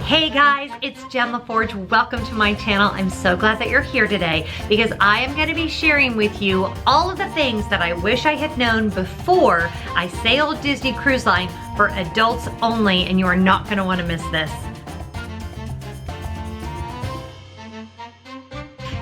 Hey guys, it's Lefforge. Welcome to my channel. I'm so glad that you're here today because I am going to be sharing with you all of the things that I wish I had known before I sailed Disney Cruise Line for adults only, and you are not going to want to miss this.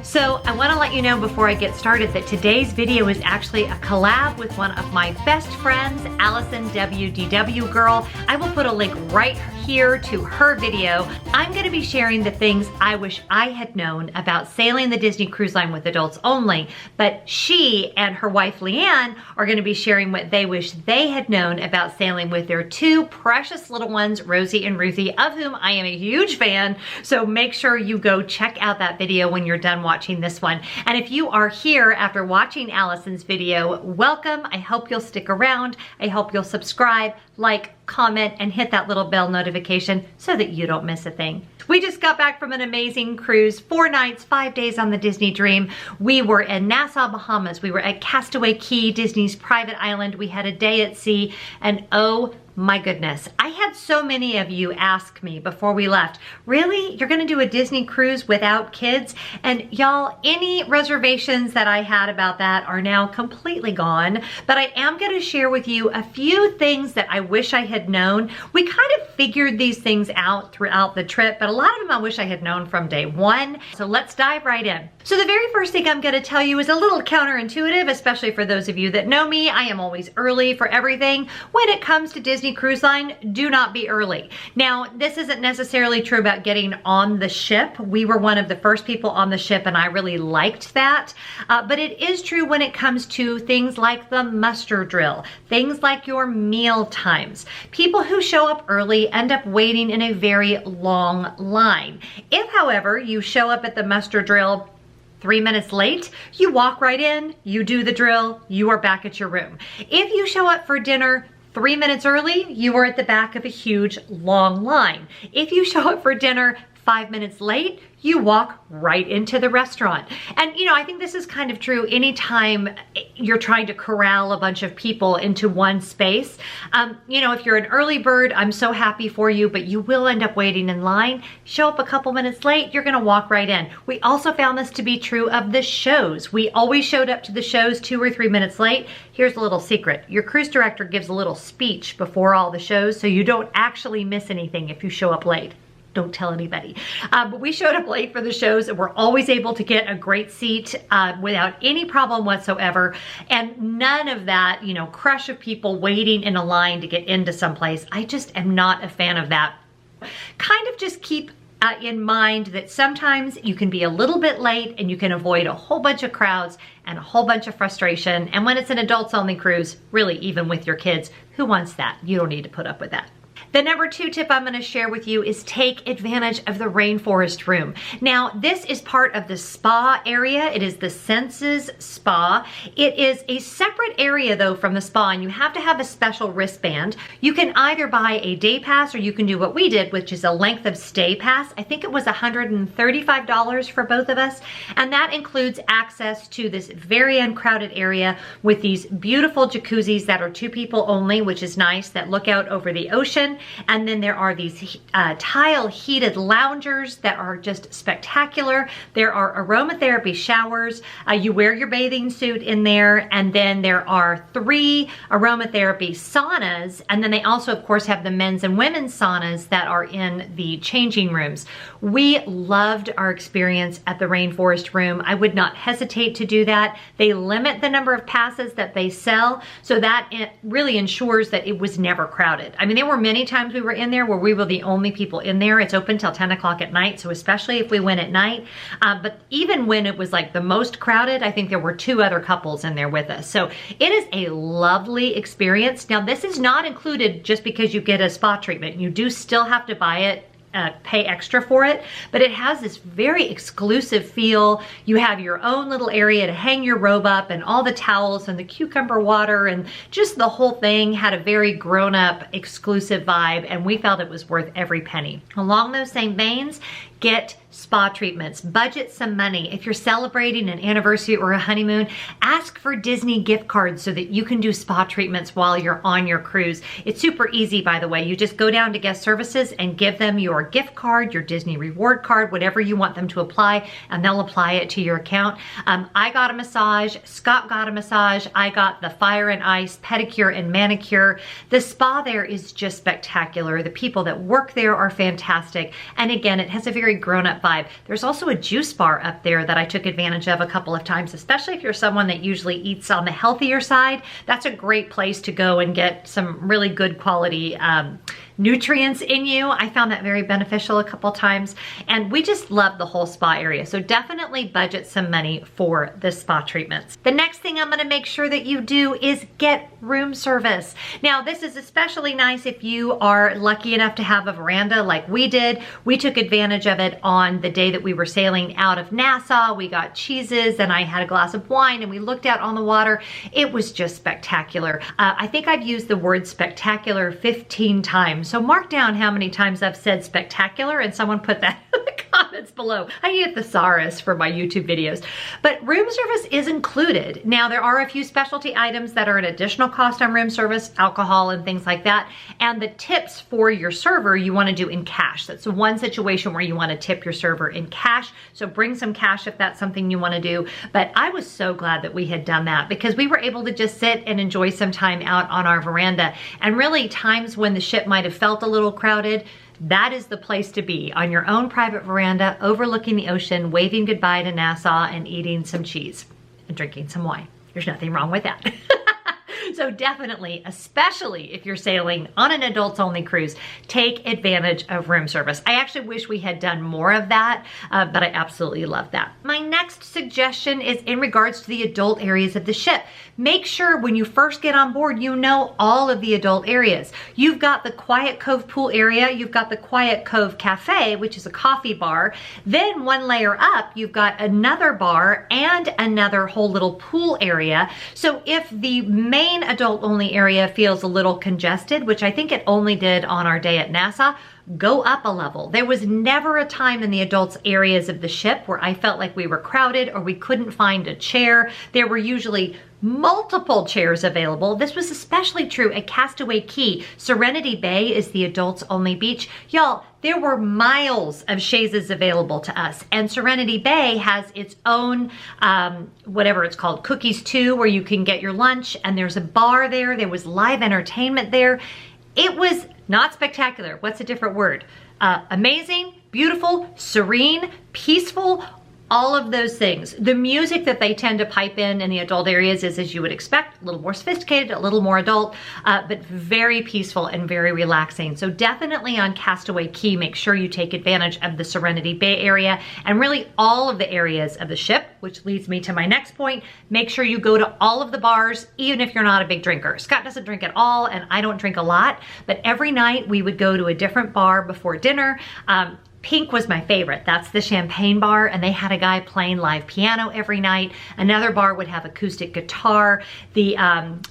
So I want to let you know before I get started that today's video is actually a collab with one of my best friends, Allison WDW Girl. I will put a link right here to her video. I'm going to be sharing the things I wish I had known about sailing the Disney Cruise Line with adults only, but she and her wife Leanne are going to be sharing what they wish they had known about sailing with their two precious little ones, Rosie and Ruthie, of whom I am a huge fan. So make sure you go check out that video when you're done watching this one. And if you are here after watching Allison's video, welcome. I hope you'll stick around. I hope you'll subscribe, like, comment, and hit that little bell notification so that you don't miss a thing. We just got back from an amazing cruise, 4 nights, 5 days on the Disney Dream. We were in Nassau, Bahamas. We were at Castaway Cay, Disney's private island. We had a day at sea, and oh my goodness. I had so many of you ask me before we left, really? You're gonna do a Disney cruise without kids? And y'all, any reservations that I had about that are now completely gone, but I am gonna share with you a few things that I wish I had known. We kind of figured these things out throughout the trip, but a lot of them I wish I had known from day one. So let's dive right in. So the very first thing I'm gonna tell you is a little counterintuitive, especially for those of you that know me. I am always early for everything. When it comes to Disney Cruise Line, do not be early. Now, this isn't necessarily true about getting on the ship. We were one of the first people on the ship, and I really liked that. But it is true when it comes to things like the muster drill, things like your meal times. People who show up early end up waiting in a very long line. If, however, you show up at the muster drill 3 minutes late, you walk right in, you do the drill, you are back at your room. If you show up for dinner 3 minutes early, you are at the back of a huge, long line. If you show up for dinner 5 minutes late, you walk right into the restaurant. And you know, I think this is kind of true anytime you're trying to corral a bunch of people into one space. You know, if you're an early bird, I'm so happy for you, but you will end up waiting in line. Show up a couple minutes late, you're gonna walk right in. We also found this to be true of the shows. We always showed up to the shows 2 or 3 minutes late. Here's a little secret. Your cruise director gives a little speech before all the shows, so you don't actually miss anything if you show up late. Don't tell anybody. But we showed up late for the shows, and we're always able to get a great seat without any problem whatsoever. And none of that, you know, crush of people waiting in a line to get into someplace. I just am not a fan of that. Kind of just keep in mind that sometimes you can be a little bit late and you can avoid a whole bunch of crowds and a whole bunch of frustration. And when it's an adults only cruise, really even with your kids, who wants that? You don't need to put up with that. The number 2 tip I'm going to share with you is take advantage of the rainforest room. Now, this is part of the spa area. It is the Senses Spa. It is a separate area though from the spa, and you have to have a special wristband. You can either buy a day pass or you can do what we did, which is a length of stay pass. I think it was $135 for both of us, and that includes access to this very uncrowded area with these beautiful jacuzzis that are 2 people only, which is nice, that look out over the ocean. And then there are these tile heated loungers that are just spectacular. There are aromatherapy showers. You wear your bathing suit in there. And then there are 3 aromatherapy saunas. And then they also, of course, have the men's and women's saunas that are in the changing rooms. We loved our experience at the Rainforest Room. I would not hesitate to do that. They limit the number of passes that they sell, so that it really ensures that it was never crowded. I mean, there were many times we were in there where we were the only people in there. It's open till 10 o'clock at night, so especially if we went at night. But even when it was like the most crowded, I think there were 2 other couples in there with us. So it is a lovely experience. Now, this is not included just because you get a spa treatment. You do still have to buy it, pay extra for it, but it has this very exclusive feel. You have your own little area to hang your robe up, and all the towels and the cucumber water, and just the whole thing had a very grown-up exclusive vibe, and we felt it was worth every penny. Along those same veins, get spa treatments. Budget some money. If you're celebrating an anniversary or a honeymoon, ask for Disney gift cards so that you can do spa treatments while you're on your cruise. It's super easy, by the way. You just go down to guest services and give them your gift card, your Disney reward card, whatever you want them to apply, and they'll apply it to your account. I got a massage, Scott got a massage, I got the fire and ice, pedicure and manicure. The spa there is just spectacular. The people that work there are fantastic. And again, it has a very grown-up vibe. There's also a juice bar up there that I took advantage of a couple of times, especially if you're someone that usually eats on the healthier side. That's a great place to go and get some really good quality nutrients in you. I found that very beneficial a couple times, and we just love the whole spa area. So definitely budget some money for the spa treatments. The next thing I'm gonna make sure that you do is get room service. Now, this is especially nice if you are lucky enough to have a veranda like we did. We took advantage of it on the day that we were sailing out of Nassau. We got cheeses and I had a glass of wine and we looked out on the water. It was just spectacular. I think I've used the word spectacular 15 times. So mark down how many times I've said spectacular, and someone put that in the comments below. I need a thesaurus for my YouTube videos. But room service is included. Now, there are a few specialty items that are an additional cost on room service, alcohol and things like that. And the tips for your server, you want to do in cash. That's the one situation where you want to tip your server in cash. So bring some cash if that's something you want to do. But I was so glad that we had done that, because we were able to just sit and enjoy some time out on our veranda. And really, times when the ship might have felt a little crowded, that is the place to be, on your own private veranda, overlooking the ocean, waving goodbye to Nassau and eating some cheese and drinking some wine. There's nothing wrong with that. So definitely, especially if you're sailing on an adults only cruise, take advantage of room service. I actually wish we had done more of that, but I absolutely love that. My next suggestion is in regards to the adult areas of the ship. Make sure when you first get on board, you know all of the adult areas. You've got the Quiet Cove pool area, you've got the Quiet Cove Cafe, which is a coffee bar. Then one layer up, you've got another bar and another whole little pool area. So if the main adult only area feels a little congested, which I think it only did on our day at Nassau, go up a level. There was never a time in the adults areas of the ship where I felt like we were crowded or we couldn't find a chair. There were usually multiple chairs available. This was especially true at Castaway Cay. Serenity Bay is the adults only beach. Y'all, there were miles of chaises available to us, and Serenity Bay has its own, whatever it's called, Cookies 2, where you can get your lunch, and there's a bar there. There was live entertainment there. It was not spectacular. What's a different word? Amazing, beautiful, serene, peaceful, all of those things. The music that they tend to pipe in the adult areas is, as you would expect, a little more sophisticated, a little more adult, but very peaceful and very relaxing. So definitely on Castaway Cay, make sure you take advantage of the Serenity Bay area and really all of the areas of the ship, which leads me to my next point. Make sure you go to all of the bars, even if you're not a big drinker. Scott doesn't drink at all, and I don't drink a lot, but every night we would go to a different bar before dinner. Pink was my favorite. That's the champagne bar, and they had a guy playing live piano every night. Another bar would have acoustic guitar. The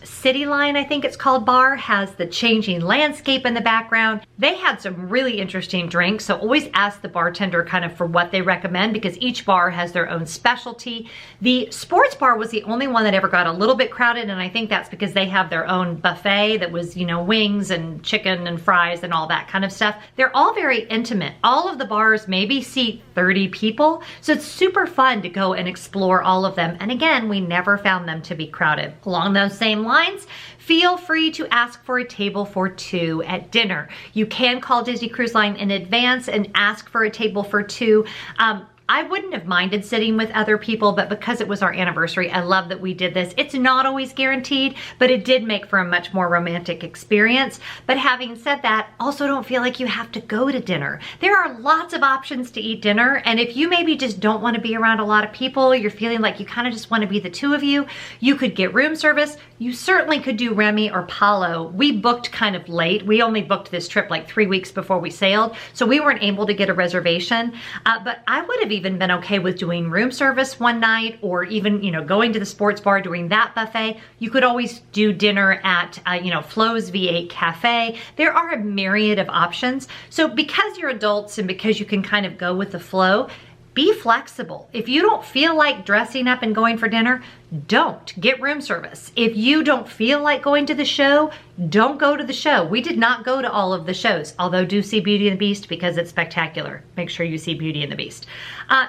City Line, I think it's called, bar has the changing landscape in the background. They had some really interesting drinks, so always ask the bartender kind of for what they recommend, because each bar has their own specialty. The sports bar was the only one that ever got a little bit crowded, and I think that's because they have their own buffet that was, you know, wings and chicken and fries and all that kind of stuff. They're all very intimate. All of the bars maybe seat 30 people, so it's super fun to go and explore all of them. And again, we never found them to be crowded. Along those same lines, feel free to ask for a table for two at dinner. You can call Disney Cruise Line in advance and ask for a table for two. I wouldn't have minded sitting with other people, but because it was our anniversary, I love that we did this. It's not always guaranteed, but it did make for a much more romantic experience. But having said that, also don't feel like you have to go to dinner. There are lots of options to eat dinner, and if you maybe just don't want to be around a lot of people, you're feeling like you kind of just want to be the two of you, you could get room service. You certainly could do Remy or Palo. We booked kind of late. We only booked this trip like 3 weeks before we sailed, so we weren't able to get a reservation, but I would have even been okay with doing room service one night, or even, you know, going to the sports bar, doing that buffet. You could always do dinner at, you know, Flo's V8 Cafe. There are a myriad of options. So because you're adults and because you can kind of go with the flow, be flexible. If you don't feel like dressing up and going for dinner, don't get room service. If you don't feel like going to the show, don't go to the show. We did not go to all of the shows, although do see Beauty and the Beast because it's spectacular. Make sure you see Beauty and the Beast.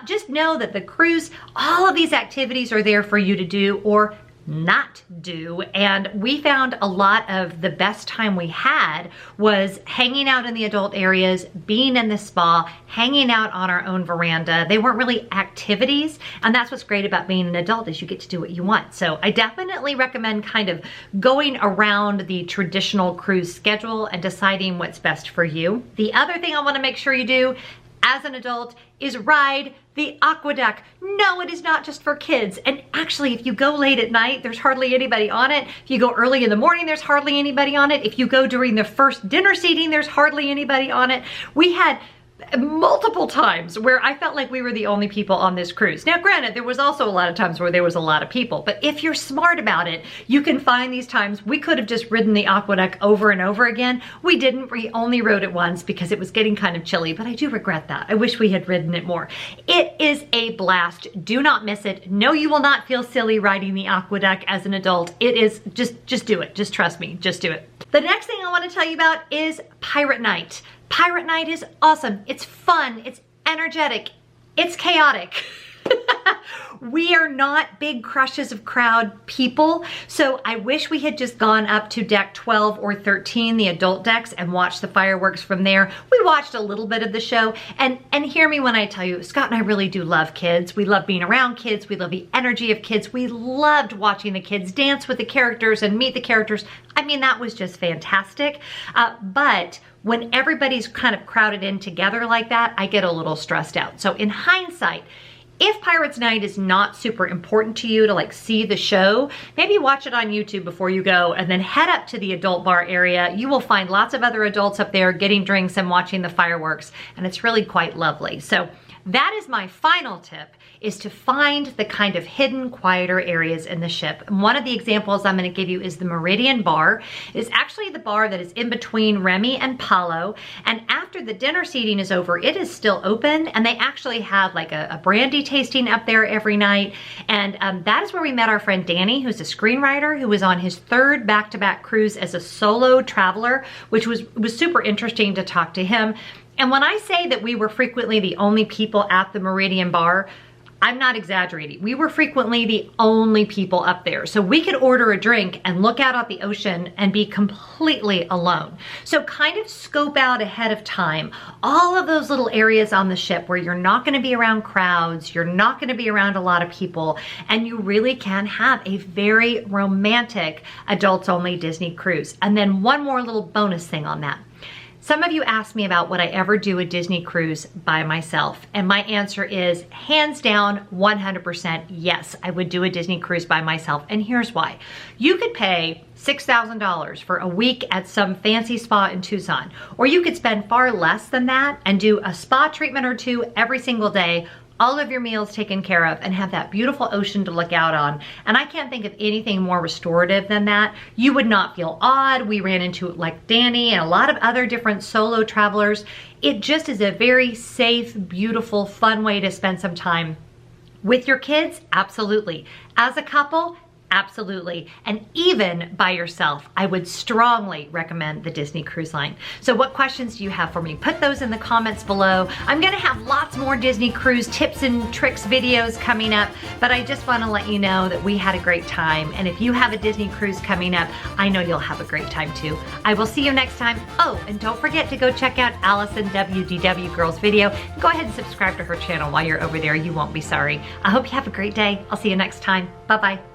Just know that the cruise, all of these activities are there for you to do or not do, and we found a lot of the best time we had was hanging out in the adult areas, being in the spa, hanging out on our own veranda. They weren't really activities, and that's what's great about being an adult is you get to do what you want. So I definitely recommend kind of going around the traditional cruise schedule and deciding what's best for you. The other thing I want to make sure you do as an adult is ride the AQUA. No, it is not just for kids. And actually, if you go late at night, there's hardly anybody on it. If you go early in the morning, there's hardly anybody on it. If you go during the first dinner seating, there's hardly anybody on it. We had multiple times where I felt like we were the only people on this cruise. Now, granted, there was also a lot of times where there was a lot of people, but if you're smart about it, you can find these times. We could have just ridden the AQUA over and over again. We didn't. We only rode it once because it was getting kind of chilly, but I do regret that. I wish we had ridden it more. It is a blast. Do not miss it. No, you will not feel silly riding the AQUA as an adult. It is just do it. Just trust me. Just do it. The next thing I want to tell you about is Pirate Night. Pirate Night is awesome. It's fun. It's energetic. It's chaotic. We are not big crushes of crowd people, so I wish we had just gone up to deck 12 or 13, the adult decks, and watched the fireworks from there. We watched a little bit of the show, and hear me when I tell you, Scott and I really do love kids. We love being around kids. We love the energy of kids. We loved watching the kids dance with the characters and meet the characters. I mean, that was just fantastic. But when everybody's kind of crowded in together like that, I get a little stressed out. So in hindsight, if Pirates Night is not super important to you to like see the show, maybe watch it on YouTube before you go and then head up to the adult bar area. You will find lots of other adults up there getting drinks and watching the fireworks, and it's really quite lovely. So that is my final tip, is to find the kind of hidden, quieter areas in the ship. And one of the examples I'm going to give you is the Meridian Bar. It's actually the bar that is in between Remy and Palo. And after the dinner seating is over, it is still open. And they actually have like a brandy tasting up there every night. And that is where we met our friend Danny, who's a screenwriter, who was on his third back-to-back cruise as a solo traveler, which was super interesting to talk to him. And when I say that we were frequently the only people at the Meridian Bar, I'm not exaggerating. We were frequently the only people up there. So we could order a drink and look out at the ocean and be completely alone. So kind of scope out ahead of time all of those little areas on the ship where you're not going to be around crowds, you're not going to be around a lot of people, and you really can have a very romantic adults only Disney cruise. And then one more little bonus thing on that. Some of you asked me about would I ever do a Disney cruise by myself, and my answer is hands down 100% yes, I would do a Disney cruise by myself, and here's why. You could pay $6,000 for a week at some fancy spa in Tucson, or you could spend far less than that and do a spa treatment or two every single day, all of your meals taken care of, and have that beautiful ocean to look out on. And I can't think of anything more restorative than that. You would not feel odd. We ran into like Danny and a lot of other different solo travelers. It just is a very safe, beautiful, fun way to spend some time with your kids. Absolutely. As a couple, absolutely. And even by yourself, I would strongly recommend the Disney Cruise Line. So what questions do you have for me? Put those in the comments below. I'm gonna have lots more Disney Cruise tips and tricks videos coming up, but I just wanna let you know that we had a great time. And if you have a Disney cruise coming up, I know you'll have a great time too. I will see you next time. Oh, and don't forget to go check out Allison WDW Girl's video. Go ahead and subscribe to her channel while you're over there. You won't be sorry. I hope you have a great day. I'll see you next time. Bye-bye.